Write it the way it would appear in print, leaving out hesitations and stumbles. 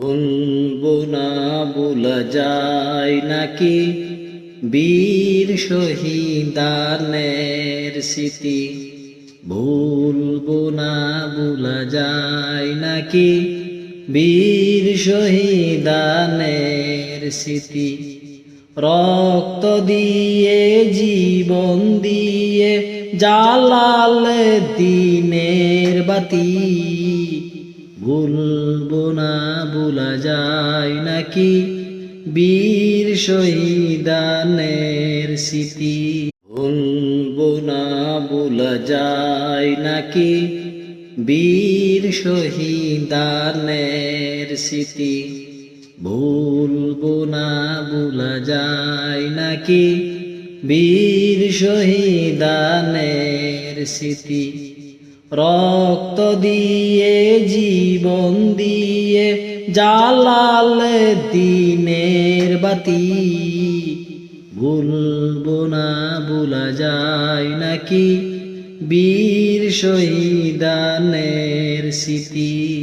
ভুলবো না ভোলা যায় নাকি বীর শহীদানের স্মৃতি। ভুলবো না ভোলা যায় নাকি বীর শহীদানের স্মৃতি। রক্ত দিয়ে জীবন দিয়ে জ্বালালে দিনের বাতি। ভুলবো না ভোলা যায় নাকি বীর শহীদানের স্মৃতি। ভুলবো না ভোলা যায় নাকি বীর শহীদানের স্মৃতি। ভুলবো না ভোলা যায় নাকি বীর শহীদানের স্মৃতি। রক্ত দিয়ে জীবন দিয়ে জ্বালালে দিনের বাতি। ভুলবো না ভোলা যায় নাকি বীর শহীদানের স্মৃতি।